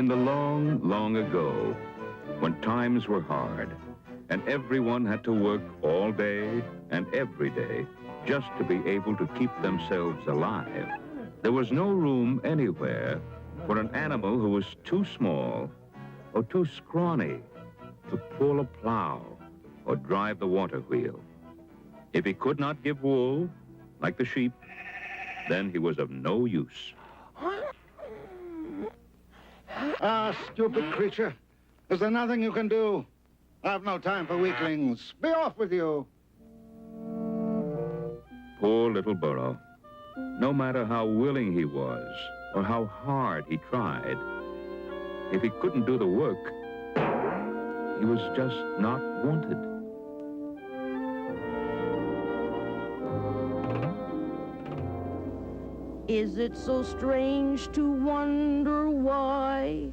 In the long, long ago, when times were hard, and everyone had to work all day and every day just to be able to keep themselves alive, there was no room anywhere for an animal who was too small or too scrawny to pull a plow or drive the water wheel. If he could not give wool, like the sheep, then he was of no use. Stupid creature. Is there nothing you can do? I've no time for weaklings. Be off with you. Poor little Burro. No matter how willing he was or how hard he tried, if he couldn't do the work, he was just not wanted. Is it so strange to wonder why,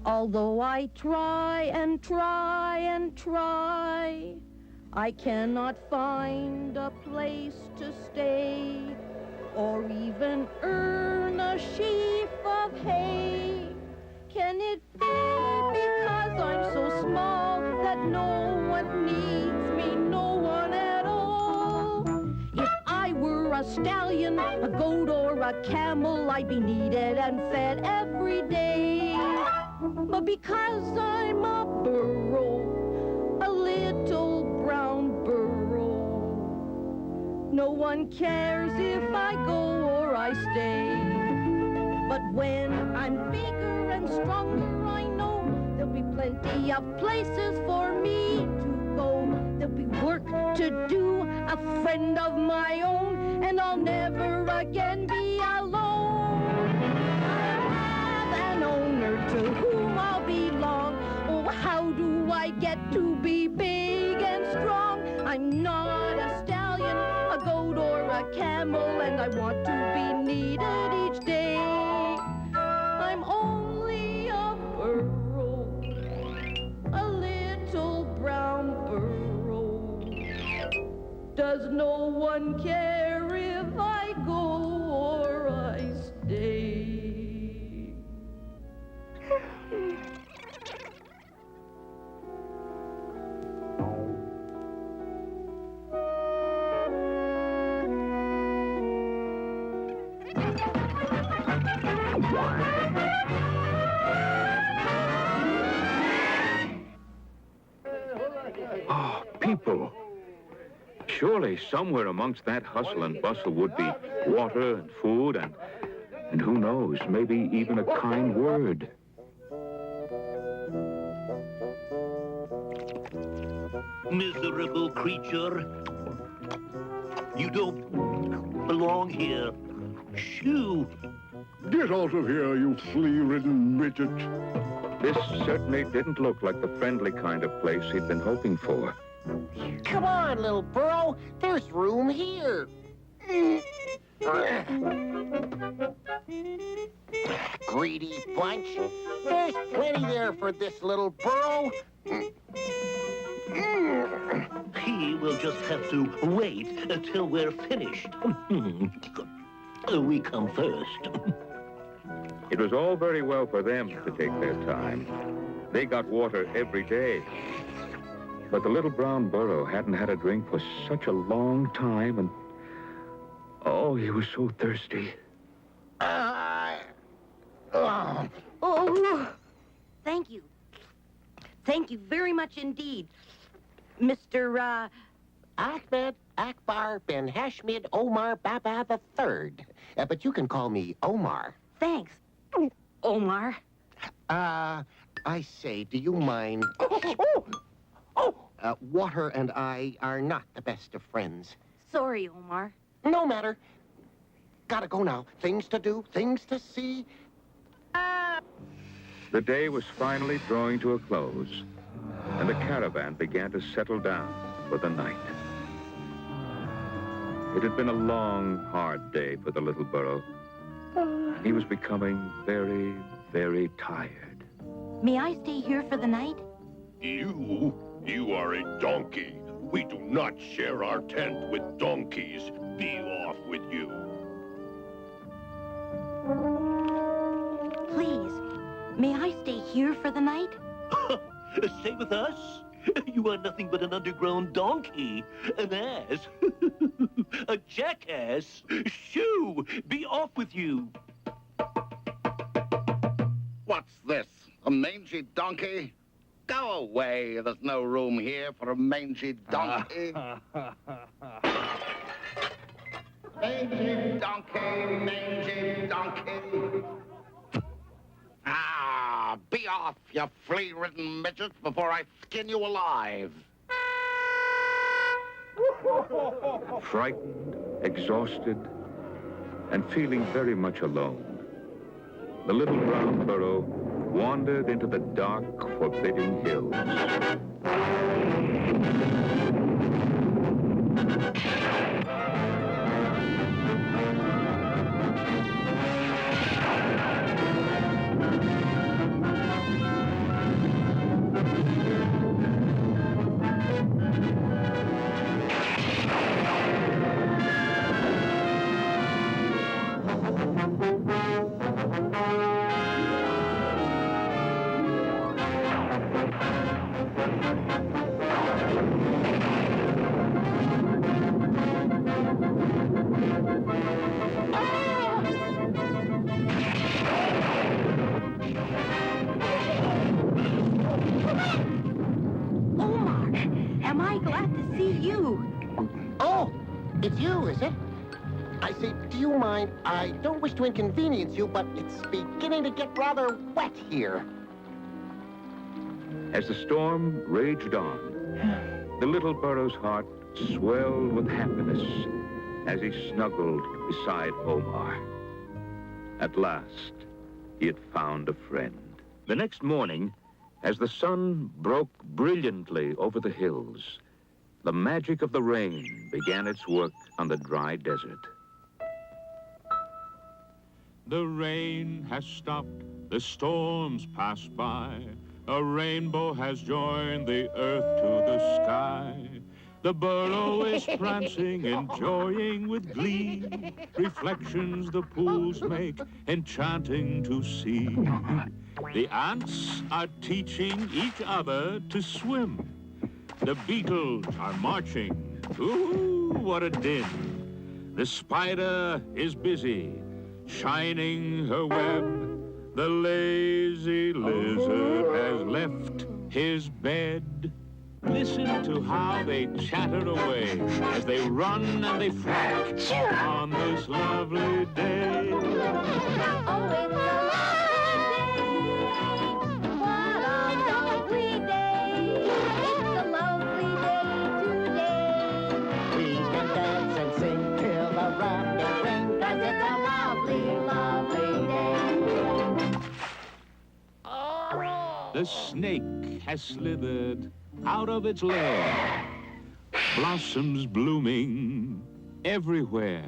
although I try and try and try, I cannot find a place to stay or even earn a sheaf of hay? Can it be because I'm so small that no one needs me, no one at all? If I were a stallion, a goat, or a camel, I'd be needed and fed every day. But because I'm a burro, a little brown burro, no one cares if I go or I stay. But when I'm bigger and stronger, I know there'll be plenty of places for me to go. There'll be work to do, a friend of my own, and I'll never again be alone. I'll have an owner to whom I'll belong. Oh, how do I get to be big and strong? I'm not a stallion, a goat, or a camel, and I want to be needed each day. I'm only a burro, a little brown burro. Does no one care if I go or I stay? Oh, people. Surely somewhere amongst that hustle and bustle would be water and food and who knows, maybe even a kind word. Miserable creature. You don't belong here. Shoo! Get out of here, you flea-ridden midget. This certainly didn't look like the friendly kind of place he'd been hoping for. Come on, little Burro. There's room here. Greedy bunch. There's plenty there for this little Burro. He will just have to wait until we're finished. We come first. It was all very well for them to take their time. They got water every day. But the little brown burro hadn't had a drink for such a long time, and oh, he was so thirsty. Oh, thank you. Thank you very much indeed, Mr. Ahmed Akbar Ben Hashmid Omar Baba III. But you can call me Omar. Thanks, Omar. I say, do you mind? Water and I are not the best of friends. Sorry, Omar. No matter. Gotta go now. Things to do, things to see. The day was finally drawing to a close, and the caravan began to settle down for the night. It had been a long, hard day for the little burro. He was becoming very, very tired. May I stay here for the night? You are a donkey. We do not share our tent with donkeys. Be off with you. Please, May I stay here for the night? Stay with us? You are nothing but an underground donkey, an ass, a jackass. Shoo! Be off with you. What's this? A mangy donkey? Go away. There's no room here for a mangy donkey. Mangy donkey, mangy donkey. Ah, be off, you flea-ridden midget, before I skin you alive. Frightened, exhausted, and feeling very much alone, the little brown burro wandered into the dark, forbidding hills. It's you, is it? I say, do you mind? I don't wish to inconvenience you, but it's beginning to get rather wet here. As the storm raged on, the little burro's heart swelled with happiness as he snuggled beside Omar. At last, he had found a friend. The next morning, as the sun broke brilliantly over the hills, the magic of the rain began its work on the dry desert. The rain has stopped, the storms pass by. A rainbow has joined the earth to the sky. The burro is prancing, enjoying with glee. Reflections the pools make, enchanting to see. The ants are teaching each other to swim. The beetles are marching. Ooh, what a din. The spider is busy, shining her web. The lazy lizard has left his bed. Listen to how they chatter away as they run and they frolic on this lovely day. Oh, it's a lovely day. What a lovely day. It's a lovely day today. We can dance and sing till the rafters ring, 'cause it's a lovely, lovely day. The snake has slithered out of its lair. Blossoms blooming everywhere.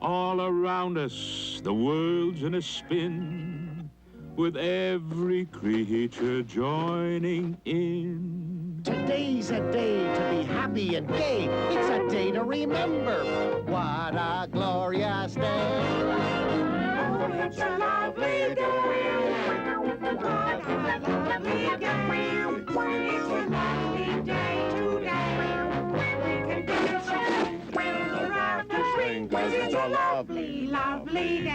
All around us, the world's in a spin, with every creature joining in. Today's a day to be happy and gay. It's a day to remember. What a glorious day. Oh, it's a lovely day. What a lovely day. It's a lovely day today. We can dance and swing the rafters ring, 'cause it's a lovely, lovely day.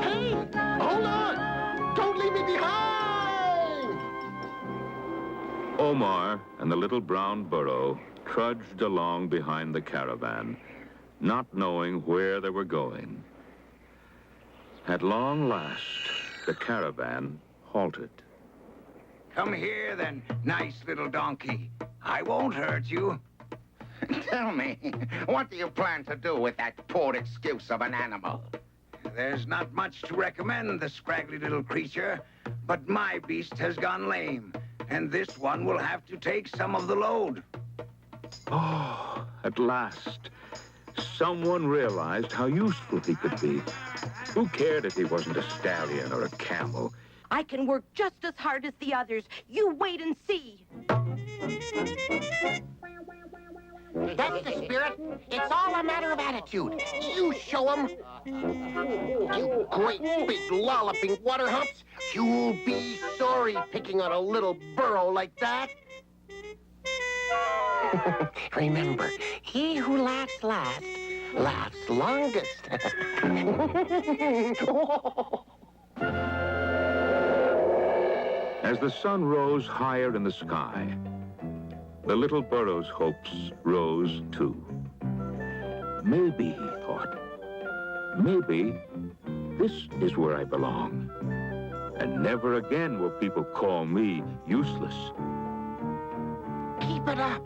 Hey, hold on! Don't leave me behind! Omar and the little brown burro trudged along behind the caravan, not knowing where they were going. At long last, the caravan halted. Come here, then, nice little donkey. I won't hurt you. Tell me, what do you plan to do with that poor excuse of an animal? There's not much to recommend the scraggly little creature, but my beast has gone lame, and this one will have to take some of the load. Oh, at last, someone realized how useful he could be. Who cared if he wasn't a stallion or a camel? I can work just as hard as the others. You wait and see. That's the spirit. It's all a matter of attitude. You show them. You great big lolloping water humps. You'll be sorry picking on a little burro like that. Remember, he who laughs last, laughs longest. As the sun rose higher in the sky, the little burro's hopes rose too. Maybe, he thought, maybe this is where I belong. And never again will people call me useless. Keep it up.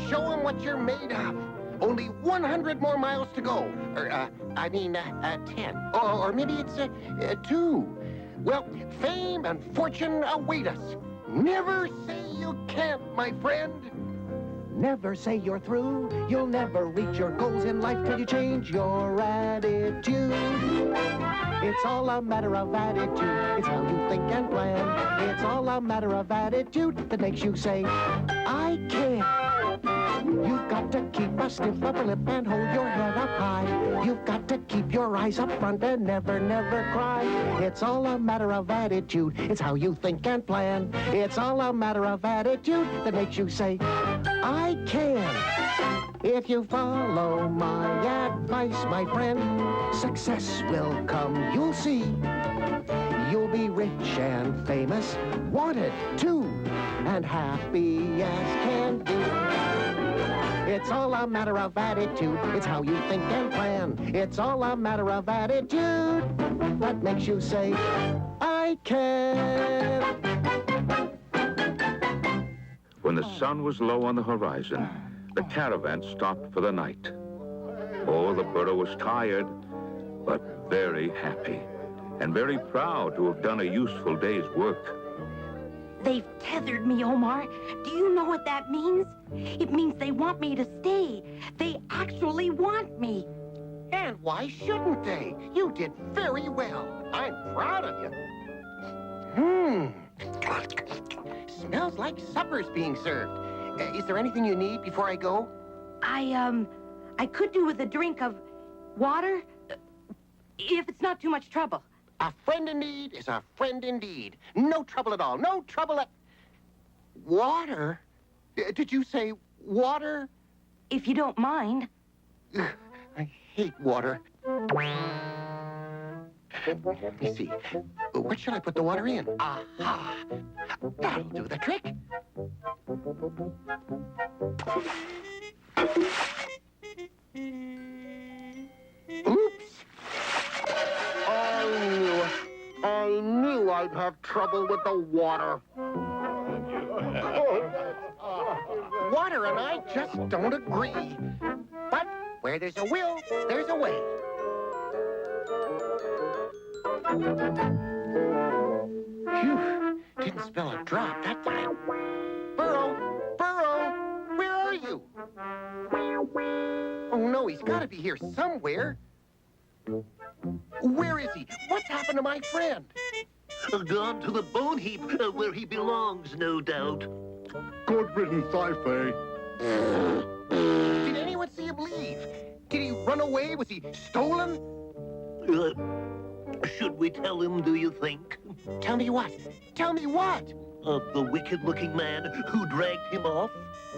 Show them what you're made of. Only 100 more miles to go. Or, 10. Or maybe it's 2. Well, fame and fortune await us. Never say you can't, my friend. Never say you're through. You'll never reach your goals in life till you change your attitude. It's all a matter of attitude. It's how you think and plan. It's all a matter of attitude that makes you say, I can. You've got to keep a stiff upper lip and hold your head up high. You've got to keep your eyes up front and never, never cry. It's all a matter of attitude. It's how you think and plan. It's all a matter of attitude that makes you say, I can. If you follow my advice, my friend, success will come, you'll see. You'll be rich and famous, wanted too, and happy as can be. It's all a matter of attitude. It's how you think and plan. It's all a matter of attitude that makes you say, I can. When the sun was low on the horizon, the caravan stopped for the night. Oh, the burro was tired, but very happy, and very proud to have done a useful day's work. They've tethered me, Omar. Do you know what that means? It means they want me to stay. They actually want me. And why shouldn't they? You did very well. I'm proud of you. Smells like supper's being served. Is there anything you need before I go? I could do with a drink of water, if it's not too much trouble. A friend in need is a friend indeed. No trouble at all. No trouble at... Water? Did you say water? If you don't mind. Ugh, I hate water. Let me see. What should I put the water in? Aha! That'll do the trick. Oops! I knew I'd have trouble with the water. Water and I just don't agree. But where there's a will, there's a way. Phew, didn't spill a drop that time. Burro, where are you? Oh no, he's gotta be here somewhere. Where is he? What's happened to my friend? Gone to the bone heap, where he belongs, no doubt. Good-ridden Thai-Fei. Did anyone see him leave? Did he run away? Was he stolen? Should we tell him, do you think? Tell me what? Tell me what? The wicked-looking man who dragged him off?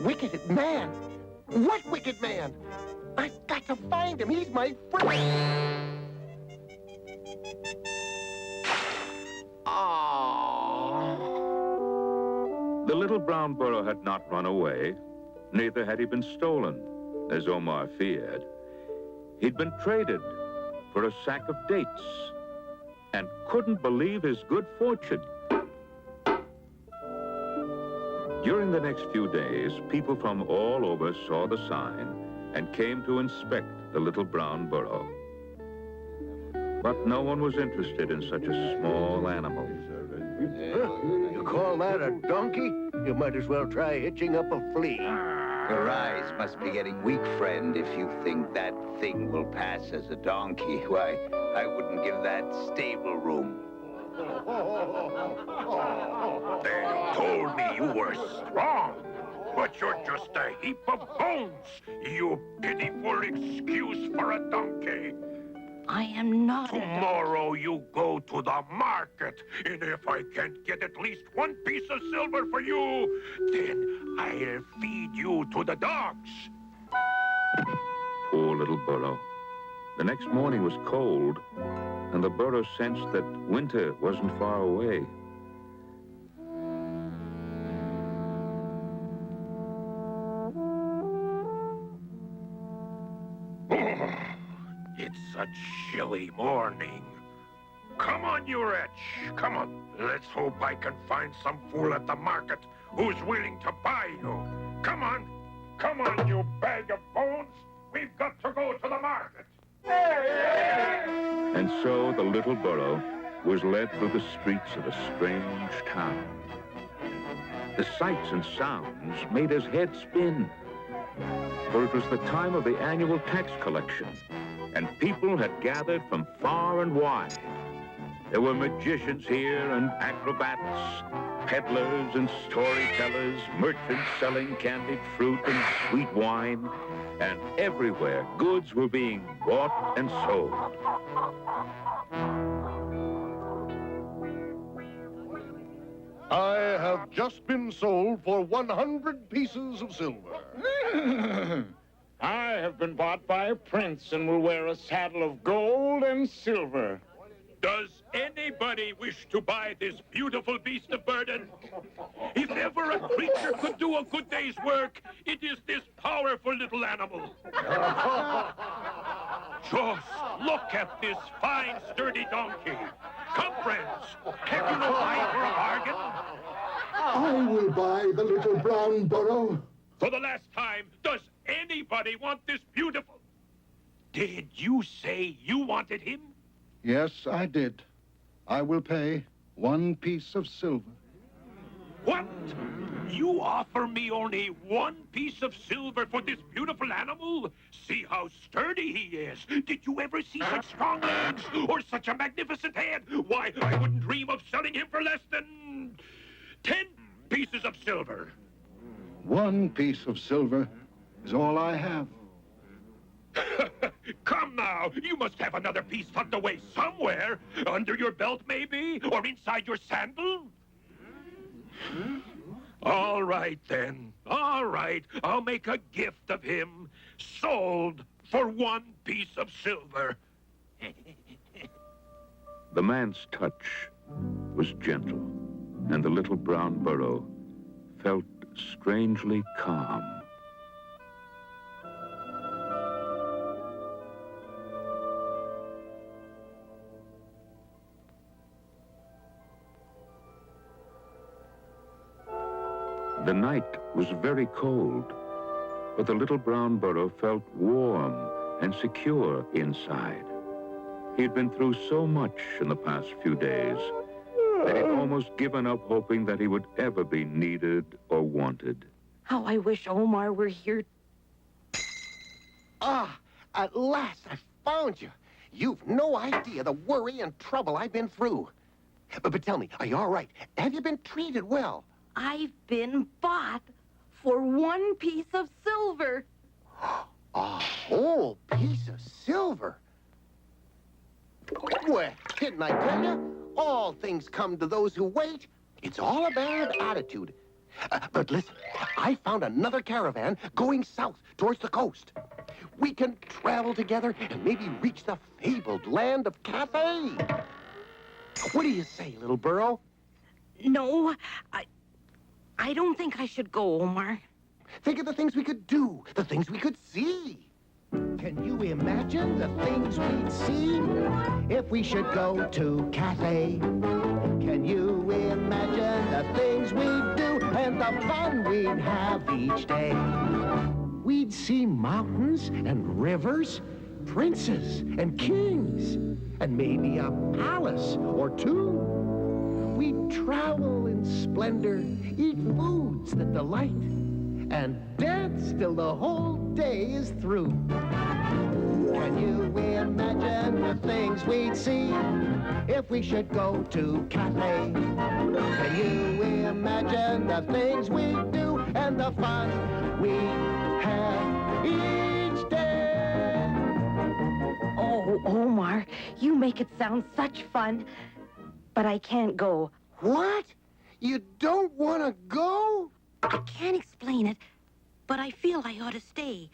Wicked man? What wicked man? I've got to find him. He's my friend. The little brown burro had not run away, neither had he been stolen, as Omar feared. He'd been traded for a sack of dates and couldn't believe his good fortune. During the next few days, people from all over saw the sign and came to inspect the little brown burro. But no one was interested in such a small animal. You call that a donkey? You might as well try hitching up a flea. Your eyes must be getting weak, friend, if you think that thing will pass as a donkey. Why, I wouldn't give that stable room. They told me you were strong. but you're just a heap of bones, you pitiful excuse for a donkey. I am not Tomorrow you go to the market, and if I can't get at least one piece of silver for you, then I'll feed you to the dogs. Poor little Burro. The next morning was cold, and the Burro sensed that winter wasn't far away. It's a chilly morning. Come on, you wretch. Come on. Let's hope I can find some fool at the market who's willing to buy you. Come on. Come on, you bag of bones. We've got to go to the market. And so the little Burro was led through the streets of a strange town. The sights and sounds made his head spin, for it was the time of the annual tax collection, and people had gathered from far and wide. There were magicians here and acrobats, peddlers and storytellers, merchants selling candied fruit and sweet wine, and everywhere goods were being bought and sold. I have just been sold for 100 pieces of silver. I have been bought by a prince and will wear a saddle of gold and silver. Does anybody wish to buy this beautiful beast of burden? If ever a creature could do a good day's work, it is this powerful little animal. Just look at this fine, sturdy donkey. Come, friends, have you no eye for a bargain? I will buy the little brown Burro. For the last time, does anybody want this beautiful? Did you say you wanted him? Yes, I did. I will pay 1 piece of silver. What? You offer me only 1 piece of silver for this beautiful animal? See how sturdy he is. Did you ever see such strong legs or such a magnificent head? Why, I wouldn't dream of selling him for less than 10 pieces of silver. 1 piece of silver is all I have. Come now, you must have another piece tucked away somewhere. Under your belt, maybe? Or inside your sandal? All right, then. All right, I'll make a gift of him. Sold for 1 piece of silver. The man's touch was gentle, and the little brown Burro felt strangely calm. The night was very cold, but the little brown Burro felt warm and secure inside. He had been through so much in the past few days that he'd almost given up hoping that he would ever be needed or wanted. How I wish Omar were here. Ah, at last I found you. You've no idea the worry and trouble I've been through. But tell me, are you all right? Have you been treated well? I've been bought for 1 piece of silver. A whole piece of silver? Well, didn't I tell you? All things come to those who wait. It's all a matter of attitude. But listen, I found another caravan going south towards the coast. We can travel together and maybe reach the fabled land of Cathay. What do you say, little Burro? No, I don't think I should go, Omar. Think of the things we could do, the things we could see. Can you imagine the things we'd see if we should go to Cathay? Can you imagine the things we'd do and the fun we'd have each day? We'd see mountains and rivers, princes and kings, and maybe a palace or two. We'd travel in splendor, eat foods that delight, and dance till the whole day is through. Can you imagine the things we'd see if we should go to Cathay? Can you imagine the things we'd do and the fun we have each day. Oh, Omar, you make it sound such fun. But I can't go. What? You don't want to go? I can't explain it, but I feel I ought to stay.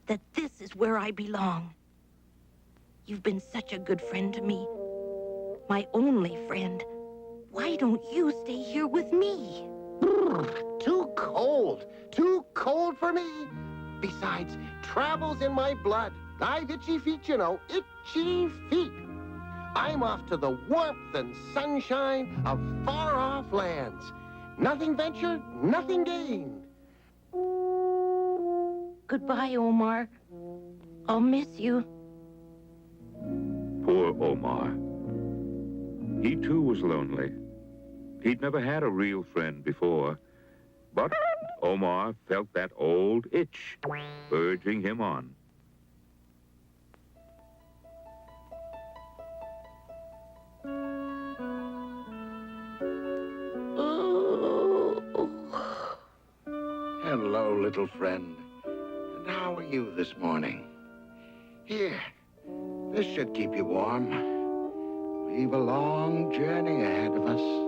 That this is where I belong. You've been such a good friend to me. My only friend. Why don't you stay here with me? Too cold. Too cold for me. Besides, travel's in my blood. I've itchy feet, you know. Itchy feet. I'm off to the warmth and sunshine of far-off lands. Nothing ventured, nothing gained. Goodbye, Omar. I'll miss you. Poor Omar. He too was lonely. He'd never had a real friend before. But Omar felt that old itch urging him on. Hello, little friend. And how are you this morning? Here, this should keep you warm. We've a long journey ahead of us.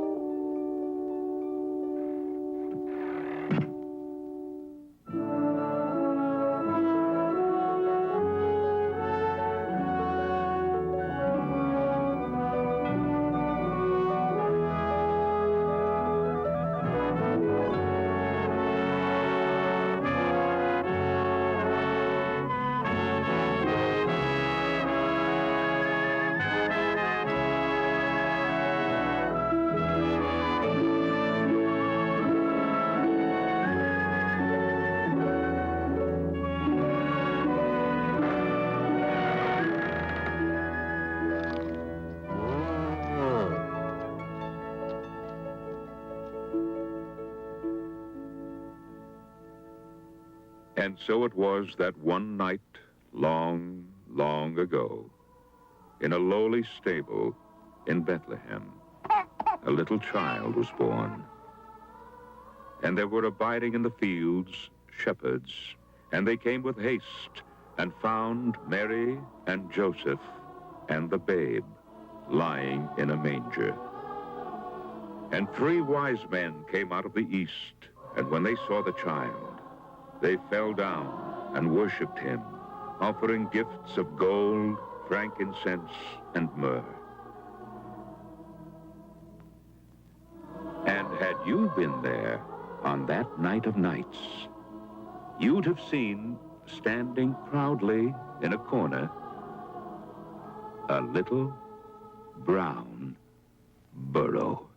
And so it was that one night, long, long ago, in a lowly stable in Bethlehem, a little child was born. And there were abiding in the fields shepherds, and they came with haste and found Mary and Joseph and the babe lying in a manger. And 3 wise men came out of the east, and when they saw the child, they fell down and worshipped him, offering gifts of gold, frankincense, and myrrh. And had you been there on that night of nights, you'd have seen, standing proudly in a corner, a little brown burro.